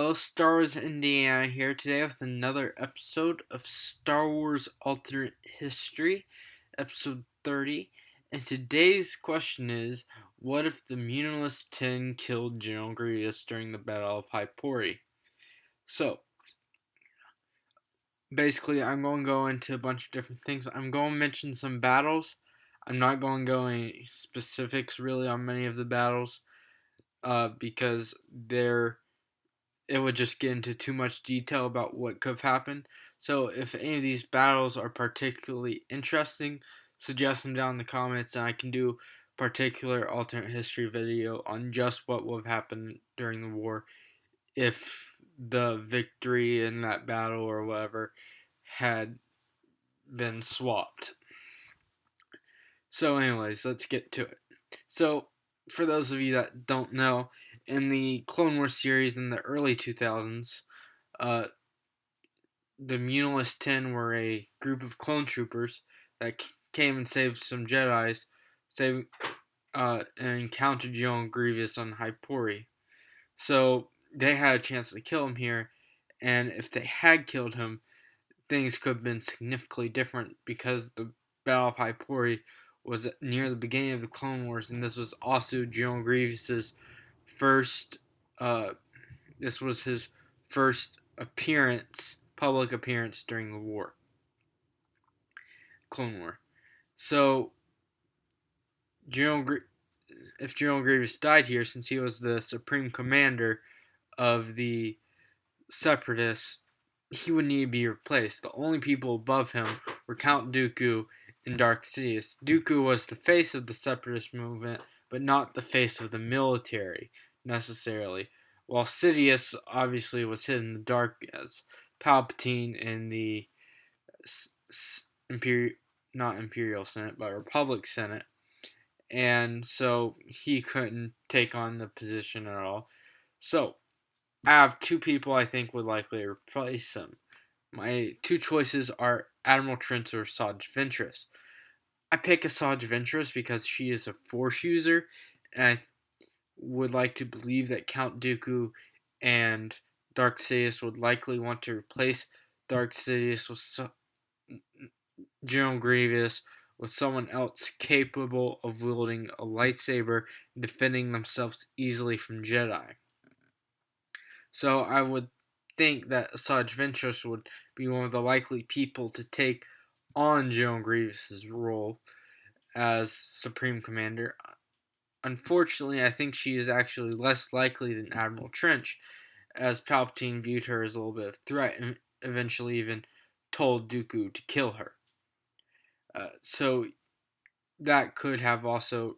Hello, Star Wars Indiana here today with another episode of Star Wars Alternate History, episode 30. And today's question is, what if the Muunilinst 10 killed General Grievous during the Battle of Hypori? So, basically, I'm going to go into a bunch of different things. I'm going to mention some battles. I'm not going to go any specifics really on many of the battles, because it would just get into too much detail about what could have happened. So if any of these battles are particularly interesting, suggest them down in the comments, and I can do a particular alternate history video on just what would have happened during the war if the victory in that battle or whatever had been swapped. So anyways, let's get to it. So for those of you that don't know, in the Clone Wars series in the early 2000s, the Muunilinst 10 were a group of clone troopers that came and saved some Jedi's, and encountered General Grievous on Hypori. So they had a chance to kill him here, and if they had killed him, things could have been significantly different because the Battle of Hypori was near the beginning of the Clone Wars, and this was also General Grievous's first. This was his first public appearance during the war, Clone War. So, if General Grievous died here, since he was the supreme commander of the Separatists, he would need to be replaced. The only people above him were Count Dooku and Darth Sidious. Dooku was the face of the Separatist movement, but not the face of the military, necessarily. While Sidious obviously was hidden in the dark as Palpatine in the not Imperial Senate, but Republic Senate, and so he couldn't take on the position at all. So, I have two people I think would likely replace him. My two choices are Admiral Trench or Asajj Ventress. I pick Asajj Ventress because she is a Force user, and I would like to believe that Count Dooku and Darth Sidious would likely want to replace Darth Sidious with General Grievous with someone else capable of wielding a lightsaber and defending themselves easily from Jedi. So I would think that Asajj Ventress would be one of the likely people to take on General Grievous' role as Supreme Commander. Unfortunately, I think she is actually less likely than Admiral Trench, as Palpatine viewed her as a little bit of a threat and eventually even told Dooku to kill her. So that could have also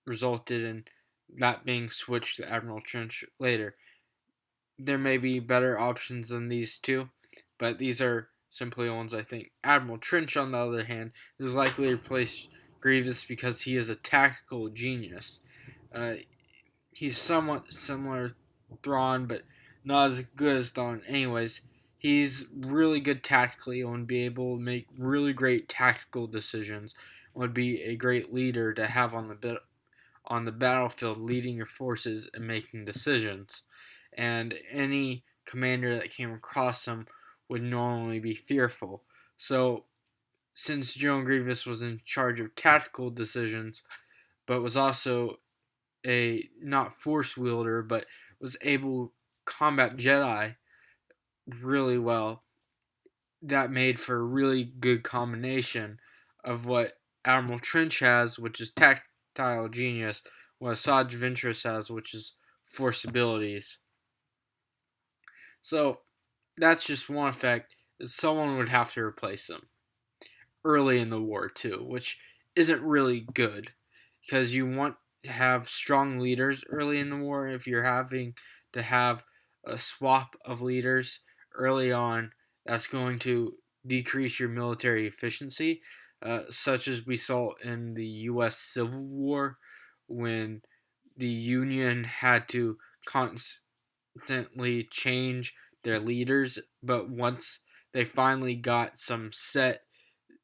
resulted in that being switched to Admiral Trench later. There may be better options than these two, but these are simply the ones I think. Admiral Trench, on the other hand, is likely to replace Grievous because he is a tactical genius. Uh, he's somewhat similar to Thrawn, but not as good as Thrawn. Anyways, he's really good tactically and would be able to make really great tactical decisions. Would be a great leader to have on the battlefield, leading your forces and making decisions. And any commander that came across him would normally be fearful. So, since General Grievous was in charge of tactical decisions, but was also a not force wielder, but was able to combat Jedi really well, that made for a really good combination of what Admiral Trench has, which is tactile genius, what Asajj Ventress has, which is force abilities. So that's just one effect. Someone would have to replace him early in the war too, which isn't really good because you want to have strong leaders early in the war. If you're having to have a swap of leaders early on, that's going to decrease your military efficiency, such as we saw in the U.S. Civil War when the Union had to constantly change their leaders, but once they finally got some set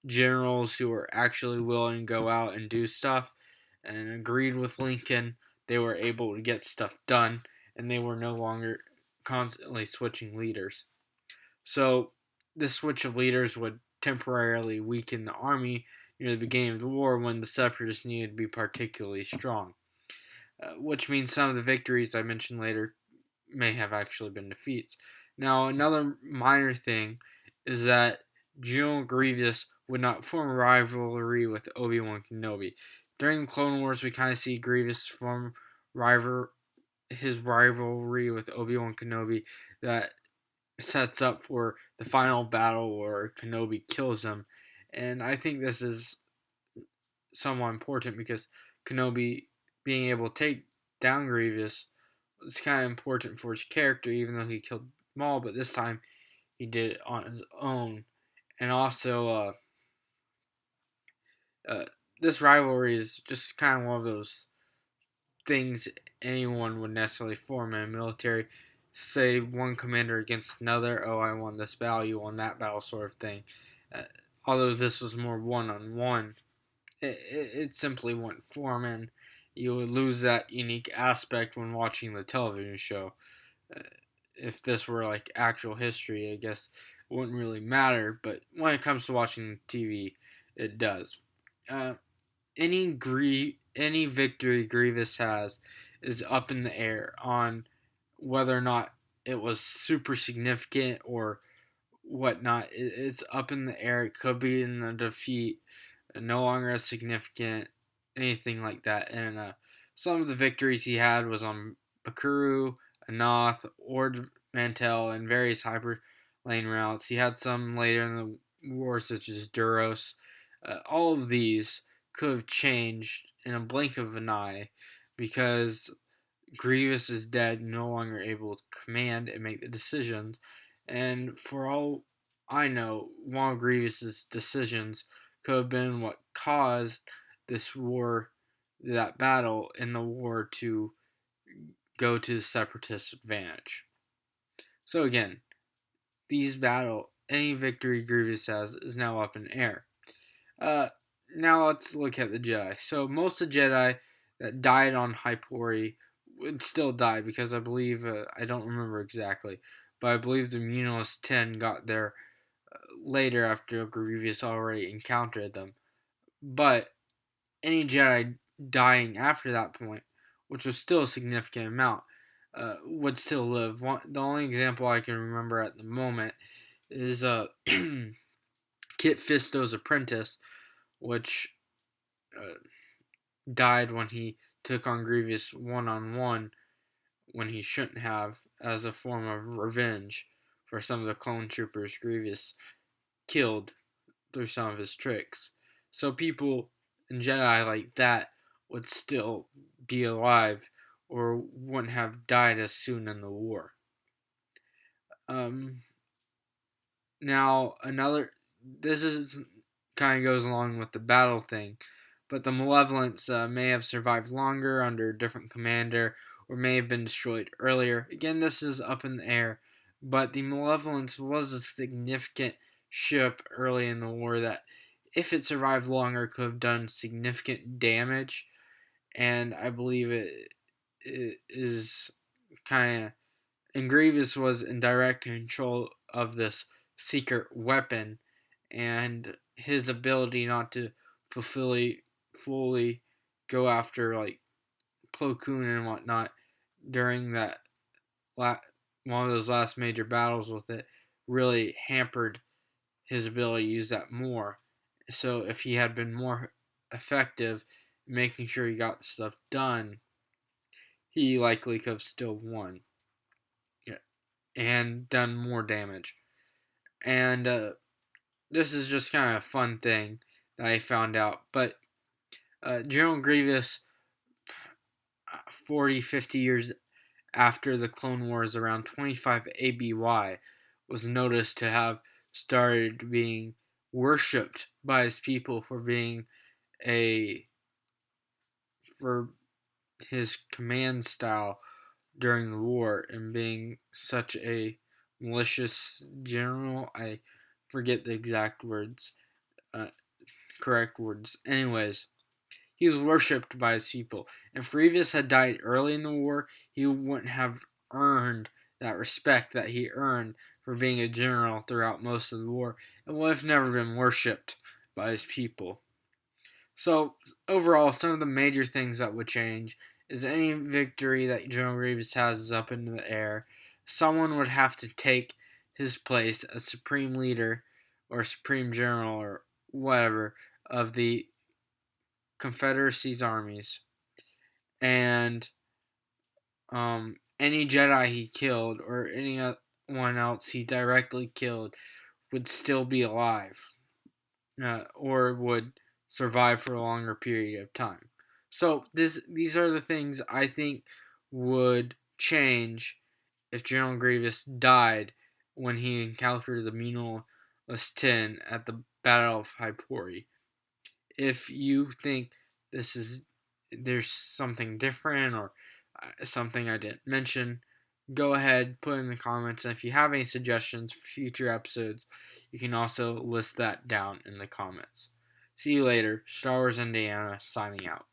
generals who were actually willing to go out and do stuff and agreed with Lincoln, they were able to get stuff done, and they were no longer constantly switching leaders. So this switch of leaders would temporarily weaken the army near the beginning of the war when the Separatists needed to be particularly strong, which means some of the victories I mentioned later may have actually been defeats. Now, another minor thing is that General Grievous would not form a rivalry with Obi-Wan Kenobi. During the Clone Wars, we kind of see Grievous form his rivalry with Obi-Wan Kenobi that sets up for the final battle where Kenobi kills him. And I think this is somewhat important because Kenobi being able to take down Grievous was kind of important for his character, even though he killed Maul, but this time he did it on his own. And also, uh, this rivalry is just kind of one of those things anyone would necessarily form in a military. Say one commander against another, oh, I won this battle, you won that battle, sort of thing. Although this was more one-on-one, it simply wouldn't form, and you would lose that unique aspect when watching the television show. If this were like actual history, I guess it wouldn't really matter, but when it comes to watching TV, it does. Uh, any victory Grievous has is up in the air on whether or not it was super significant or whatnot. It's up in the air. It could be in the defeat, no longer as significant, anything like that. And some of the victories he had was on Bakuru, Anoth, Ord Mantell, and various hyperlane routes. He had some later in the war, such as Duros. All of these could have changed in a blink of an eye because Grievous is dead, no longer able to command and make the decisions. And for all I know, one of Grievous's decisions could have been what caused this war, that battle in the war to go to the Separatist advantage. So again, any victory Grievous has is now up in the air. Now let's look at the Jedi. So most of the Jedi that died on Hypori would still die because I believe, I don't remember exactly, but I believe the Muunilinst 10 got there later after Grievous already encountered them. But any Jedi dying after that point, which was still a significant amount, would still live. The only example I can remember at the moment is Kit Fisto's apprentice, which died when he took on Grievous one-on-one when he shouldn't have, as a form of revenge for some of the clone troopers Grievous killed through some of his tricks. So people in Jedi like that would still be alive or wouldn't have died as soon in the war. Now, this is kind of goes along with the battle thing, but the Malevolence may have survived longer under a different commander or may have been destroyed earlier. Again, this is up in the air, but the Malevolence was a significant ship early in the war that, if it survived longer, could have done significant damage, and I believe it is kind of. And Grievous was in direct control of this secret weapon, and his ability not to fully go after like Plo Koon and whatnot during that one of those last major battles with it really hampered his ability to use that more. So if he had been more effective making sure he got the stuff done, he likely could have still won and done more damage. And this is just kind of a fun thing that I found out. But General Grievous, 40, 50 years after the Clone Wars, around 25 ABY, was noticed to have started being worshipped by his people for his command style during the war and being such a malicious general. I forget the exact correct words. Anyways, he was worshipped by his people. If Grievous had died early in the war, he wouldn't have earned that respect that he earned for being a general throughout most of the war, and would have never been worshipped by his people. So, overall, some of the major things that would change is any victory that General Grievous has is up into the air. Someone would have to take his place as supreme leader or supreme general or whatever of the Confederacy's armies. And any Jedi he killed or anyone else he directly killed would still be alive or would survive for a longer period of time. So these are the things I think would change if General Grievous died when he encountered the Muunilinst 10 at the Battle of Hypori. If you think there's something different or something I didn't mention, go ahead, put in the comments. And if you have any suggestions for future episodes, you can also list that down in the comments. See you later. Star Wars Indiana signing out.